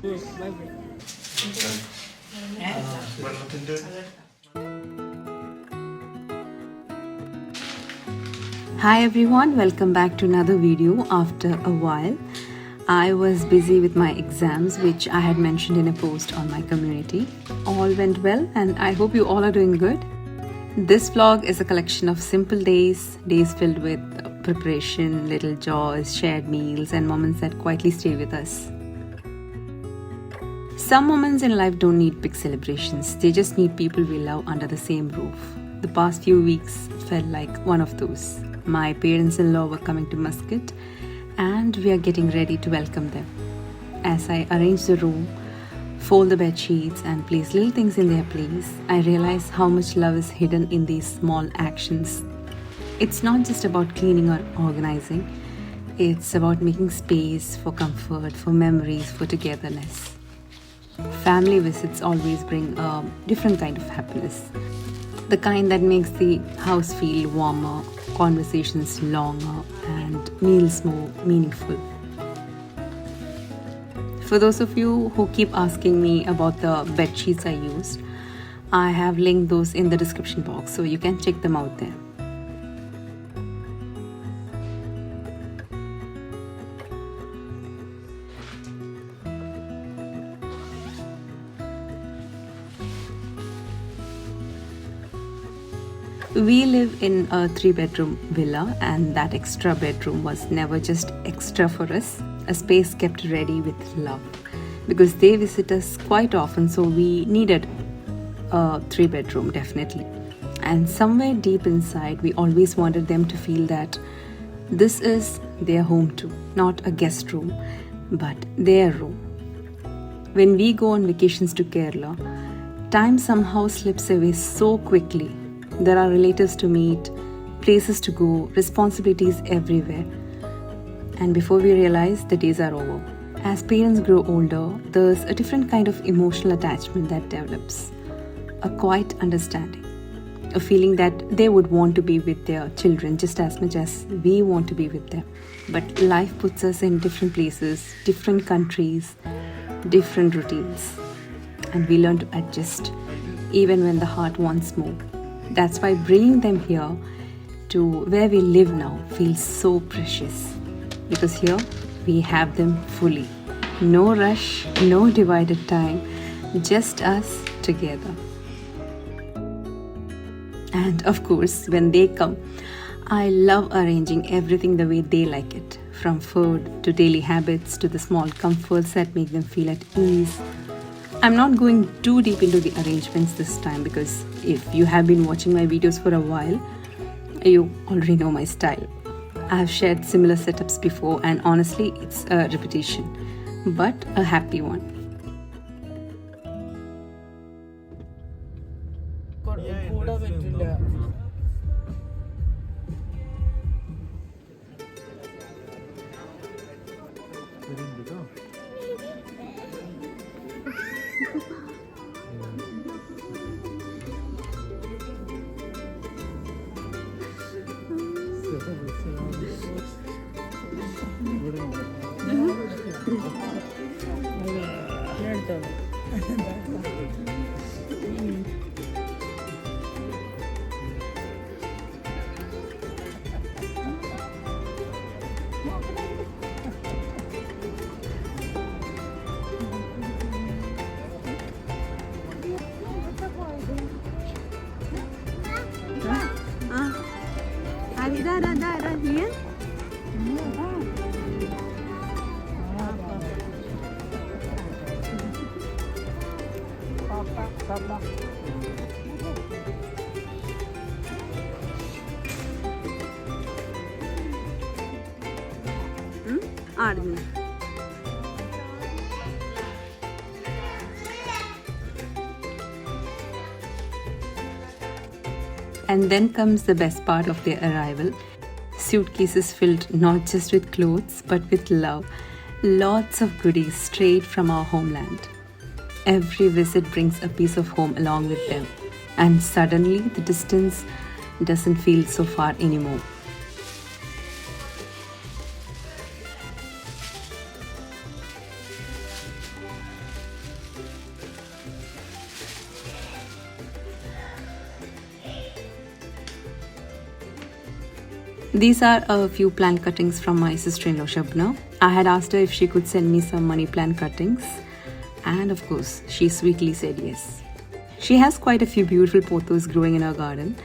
Hi everyone, welcome back to another video after a while. I was busy with my exams, which I had mentioned in a post on my community. All went well and I hope you all are doing good. This vlog is a collection of simple days filled with preparation, little joys, shared meals and moments that quietly stay with us. Some moments in life don't need big celebrations, they just need people we love under the same roof. The past few weeks felt like one of those. My parents-in-law were coming to Muscat and we are getting ready to welcome them. As I arrange the room, fold the bed sheets and place little things in their place, I realize how much love is hidden in these small actions. It's not just about cleaning or organizing, it's about making space for comfort, for memories, for togetherness. Family visits always bring a different kind of happiness. The kind that makes the house feel warmer, conversations longer, and meals more meaningful. For those of you who keep asking me about the bed sheets I used, I have linked those in the description box so you can check them out there. We live in a 3-bedroom villa and that extra bedroom was never just extra for us, a space kept ready with love. Because they visit us quite often, so we needed a 3-bedroom definitely. And somewhere deep inside, we always wanted them to feel that this is their home too, not a guest room, but their room. When we go on vacations to Kerala, time somehow slips away so quickly. There are relatives to meet, places to go, responsibilities everywhere. And before we realize, the days are over. As parents grow older, there's a different kind of emotional attachment that develops. A quiet understanding. A feeling that they would want to be with their children just as much as we want to be with them. But life puts us in different places, different countries, different routines. And we learn to adjust, even when the heart wants more. That's why bringing them here to where we live now feels so precious. Because here we have them fully. No rush, no divided time, just us together. And of course, when they come, I love arranging everything the way they like it. From food to daily habits to the small comforts that make them feel at ease. I'm not going too deep into the arrangements this time because if you have been watching my videos for a while, you already know my style. I've shared similar setups before and honestly it's a repetition, but a happy one. And then comes the best part of their arrival. Suitcases filled not just with clothes but with love. Lots of goodies straight from our homeland. Every visit brings a piece of home along with them. And suddenly the distance doesn't feel so far anymore. These are a few plant cuttings from my sister-in-law Shabna. I had asked her if she could send me some money plant cuttings, and of course, she sweetly said yes. She has quite a few beautiful pothos growing in her garden,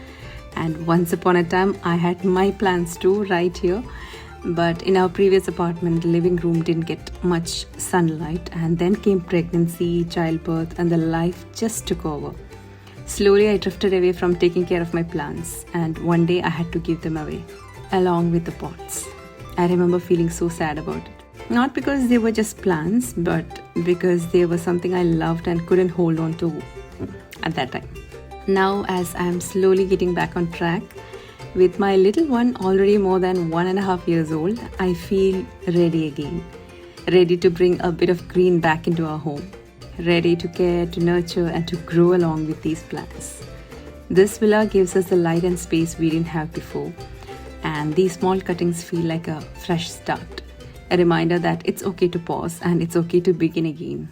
and once upon a time I had my plants too right here. But in our previous apartment, the living room didn't get much sunlight, and then came pregnancy, childbirth, and the life just took over. Slowly, I drifted away from taking care of my plants, and one day I had to give them away, along with the pots. I remember feeling so sad about it. Not because they were just plants, but because they were something I loved and couldn't hold on to at that time. Now, as I am slowly getting back on track, with my little one already more than 1.5 years old, I feel ready again. Ready to bring a bit of green back into our home. Ready to care, to nurture, and to grow along with these plants. This villa gives us the light and space we didn't have before. And these small cuttings feel like a fresh start. A reminder that it's okay to pause and it's okay to begin again.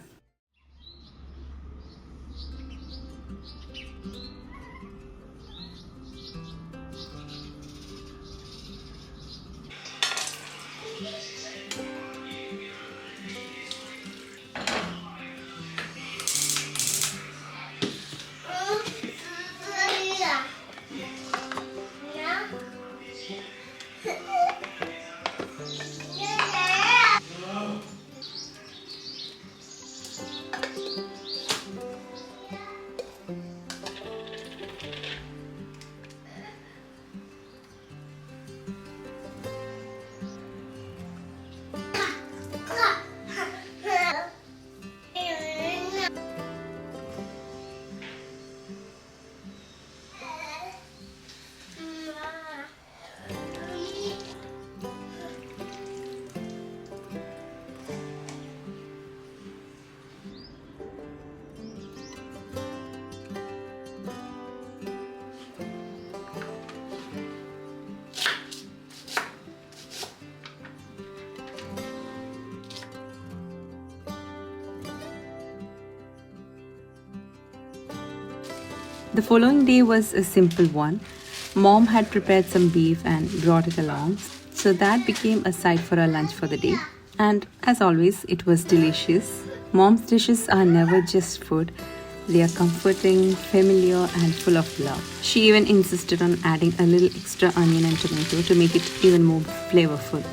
The following day was a simple one. Mom had prepared some beef and brought it along, so that became a side for our lunch for the day. And as always, it was delicious. Mom's dishes are never just food, they are comforting, familiar, and full of love. She even insisted on adding a little extra onion and tomato to make it even more flavorful.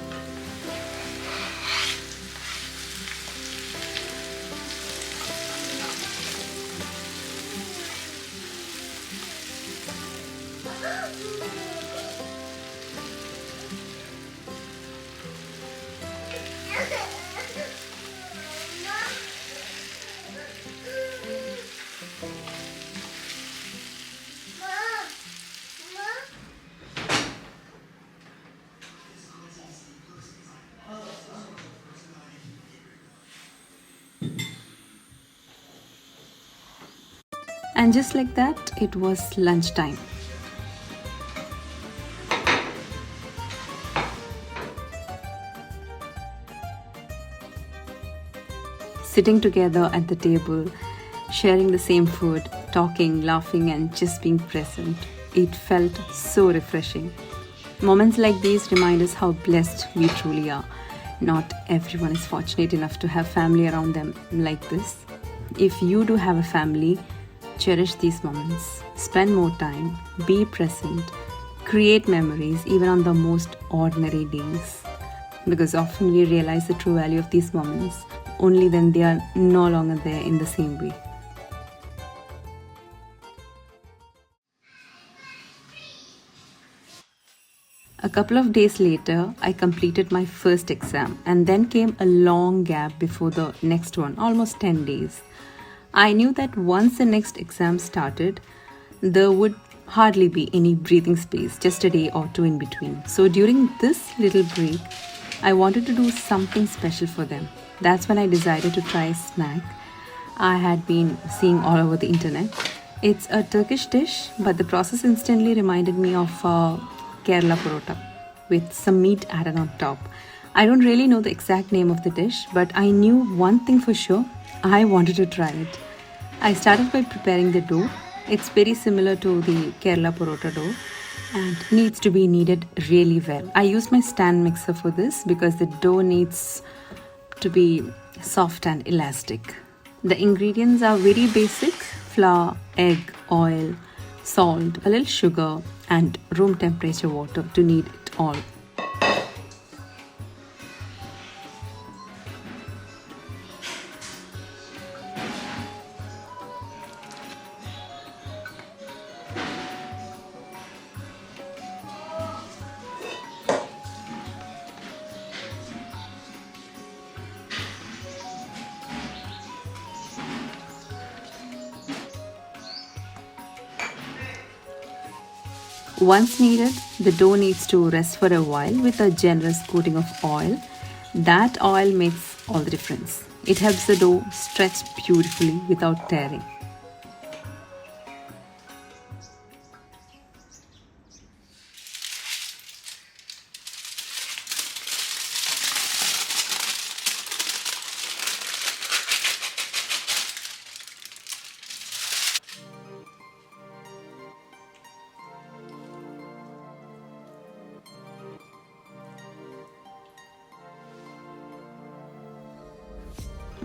And just like that, it was lunchtime. Sitting together at the table, sharing the same food, talking, laughing, and just being present. It felt so refreshing. Moments like these remind us how blessed we truly are. Not everyone is fortunate enough to have family around them like this. If you do have a family, cherish these moments. Spend more time, be present, create memories even on the most ordinary days. Because often we realize the true value of these moments only when they are no longer there in the same way. A couple of days later, I completed my first exam, and then came a long gap before the next one, almost 10 days. I knew that once the next exam started, there would hardly be any breathing space, just a day or two in between. So during this little break, I wanted to do something special for them. That's when I decided to try a snack I had been seeing all over the internet. It's a Turkish dish, but the process instantly reminded me of Kerala parota with some meat added on top. I don't really know the exact name of the dish, but I knew one thing for sure. I wanted to try it. I started by preparing the dough. It's very similar to the Kerala parota dough. and needs to be kneaded really well. I used my stand mixer for this because the dough needs to be soft and elastic. The ingredients are very basic: flour, egg, oil, salt, a little sugar, and room temperature water to knead it all. Once kneaded, the dough needs to rest for a while with a generous coating of oil. That oil makes all the difference. It helps the dough stretch beautifully without tearing.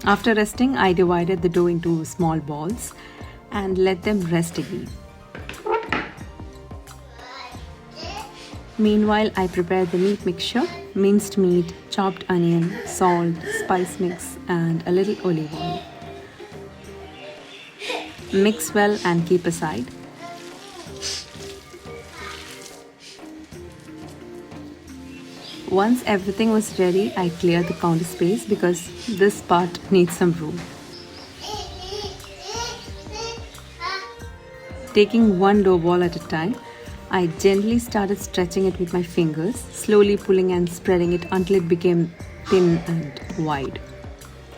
After resting, I divided the dough into small balls and let them rest again. Meanwhile, I prepared the meat mixture: minced meat, chopped onion, salt, spice mix, and a little olive oil. Mix well and keep aside. Once everything was ready, I cleared the counter space because this part needs some room. Taking one dough ball at a time, I gently started stretching it with my fingers, slowly pulling and spreading it until it became thin and wide.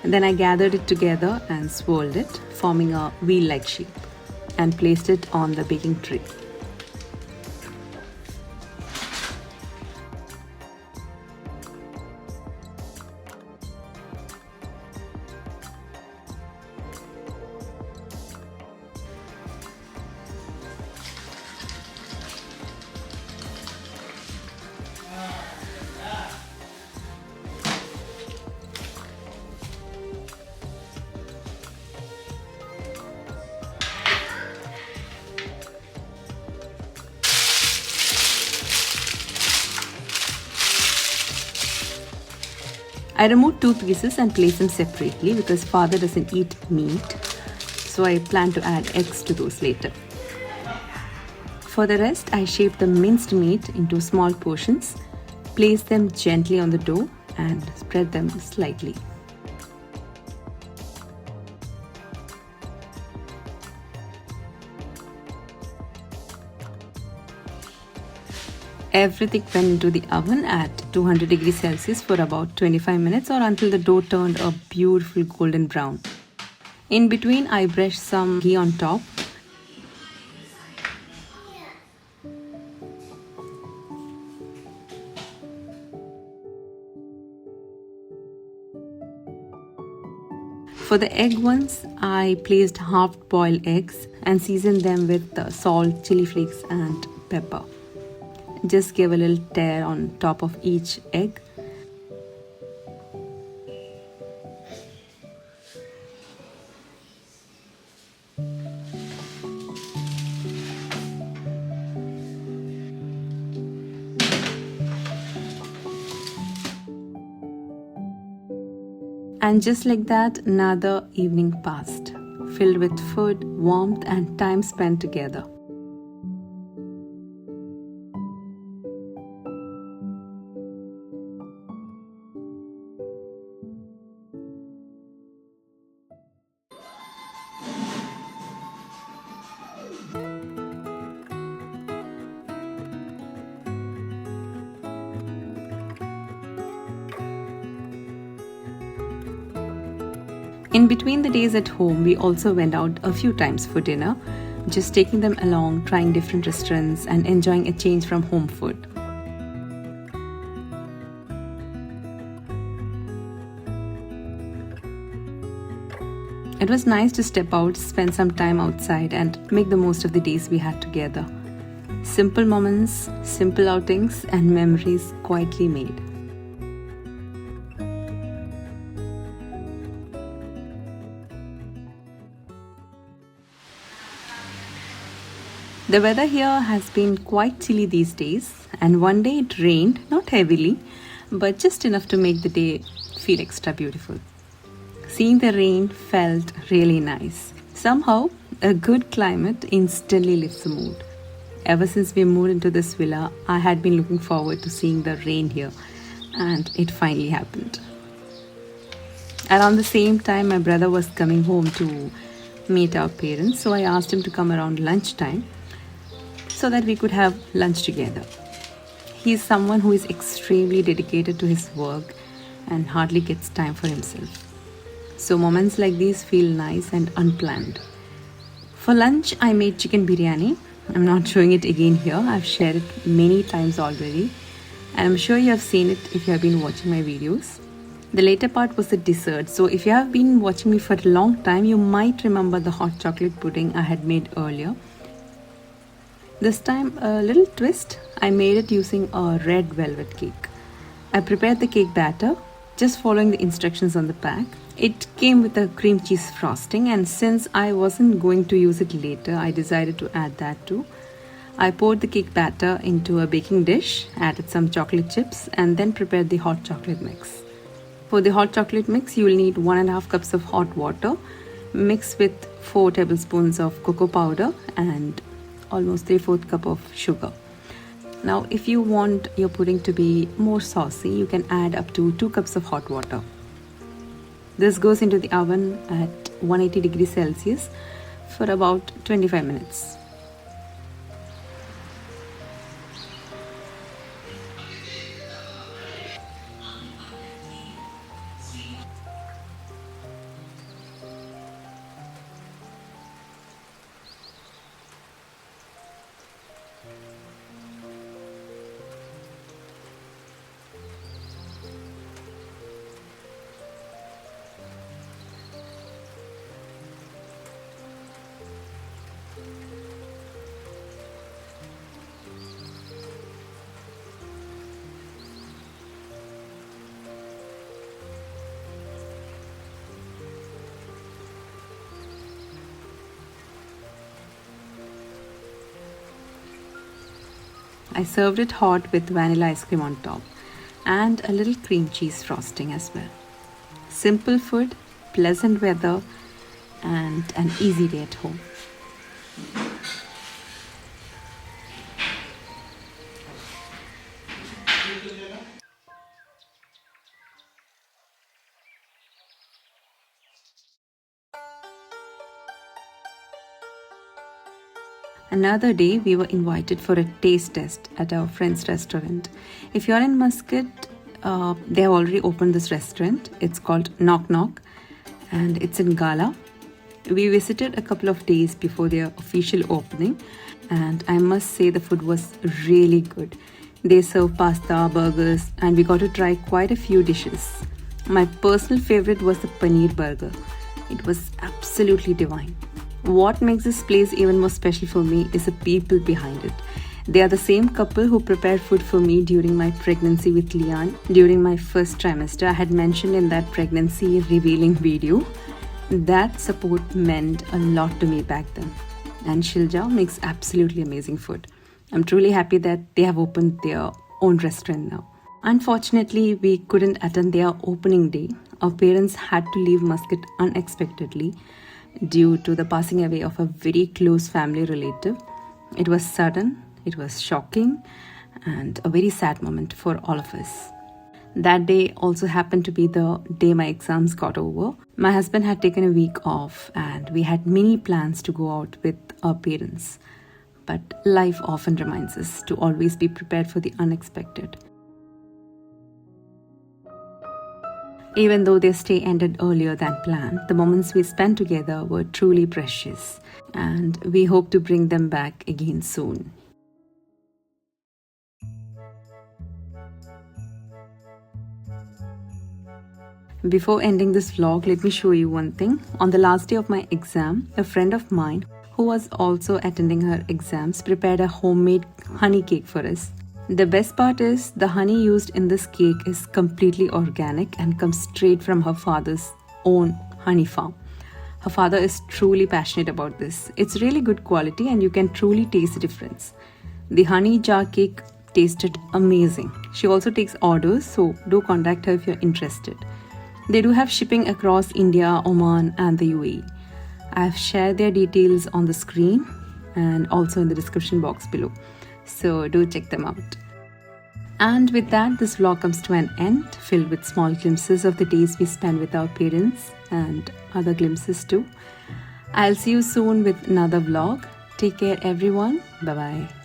And then I gathered it together and swirled it, forming a wheel-like shape, and placed it on the baking tray. I removed two pieces and placed them separately because father doesn't eat meat, so I plan to add eggs to those later. For the rest, I shaped the minced meat into small portions, placed them gently on the dough, and spread them slightly. Everything went into the oven at 200 degrees Celsius for about 25 minutes or until the dough turned a beautiful golden brown. In between, I brushed some ghee on top. For the egg ones, I placed half-boiled eggs and seasoned them with salt, chili flakes, and pepper. Just give a little tear on top of each egg. And just like that, another evening passed, filled with food, warmth, and time spent together. In between the days at home, we also went out a few times for dinner, just taking them along, trying different restaurants, and enjoying a change from home food. It was nice to step out, spend some time outside, and make the most of the days we had together. Simple moments, simple outings, and memories quietly made. The weather here has been quite chilly these days, and one day it rained, not heavily, but just enough to make the day feel extra beautiful. Seeing the rain felt really nice. Somehow, a good climate instantly lifts the mood. Ever since we moved into this villa, I had been looking forward to seeing the rain here, and it finally happened. Around the same time, my brother was coming home to meet our parents, so I asked him to come around lunchtime so that we could have lunch together. He is someone who is extremely dedicated to his work and hardly gets time for himself. So moments like these feel nice and unplanned. For lunch, I made chicken biryani. I'm not showing it again here. I've shared it many times already. And I'm sure you have seen it if you have been watching my videos. The later part was the dessert. So if you have been watching me for a long time, you might remember the hot chocolate pudding I had made earlier. This time, a little twist. I made it using a red velvet cake. I prepared the cake batter, just following the instructions on the pack. It came with a cream cheese frosting, and since I wasn't going to use it later, I decided to add that too. I poured the cake batter into a baking dish, added some chocolate chips, and then prepared the hot chocolate mix. For the hot chocolate mix, you will need 1.5 cups of hot water, mixed with 4 tablespoons of cocoa powder and almost 3/4 cup of sugar. Now, if you want your pudding to be more saucy, you can add up to 2 cups of hot water. This goes into the oven at 180 degrees Celsius for about 25 minutes. I served it hot with vanilla ice cream on top and a little cream cheese frosting as well. Simple food, pleasant weather, and an easy day at home. Another day, we were invited for a taste test at our friend's restaurant. If you're in Muscat, they have already opened this restaurant. It's called Knock Knock, and it's in Gala. We visited a couple of days before their official opening, and I must say the food was really good. They serve pasta, burgers, and we got to try quite a few dishes. My personal favorite was the paneer burger. It was absolutely divine. What makes this place even more special for me is the people behind it. They are the same couple who prepared food for me during my pregnancy with Lian. During my first trimester, I had mentioned in that pregnancy revealing video. That support meant a lot to me back then. And Shilja makes absolutely amazing food. I'm truly happy that they have opened their own restaurant now. Unfortunately, we couldn't attend their opening day. Our parents had to leave Muscat unexpectedly due to the passing away of a very close family relative. It was sudden, it was shocking, and a very sad moment for all of us. That day also happened to be the day my exams got over. My husband had taken a week off, and we had many plans to go out with our parents. But life often reminds us to always be prepared for the unexpected. Even though their stay ended earlier than planned, the moments we spent together were truly precious, and we hope to bring them back again soon. Before ending this vlog, let me show you one thing. On the last day of my exam, a friend of mine who was also attending her exams, prepared a homemade honey cake for us. The best part is the honey used in this cake is completely organic and comes straight from her father's own honey farm. Her father is truly passionate about this. It's really good quality and you can truly taste the difference. The honey jar cake tasted amazing. She also takes orders, so do contact her if you're interested. They do have shipping across India, Oman and the UAE. I've shared their details on the screen and also in the description box below. So do check them out. And with that, this vlog comes to an end, filled with small glimpses of the days we spend with our parents and other glimpses too. I'll see you soon with another vlog. Take care everyone. Bye bye.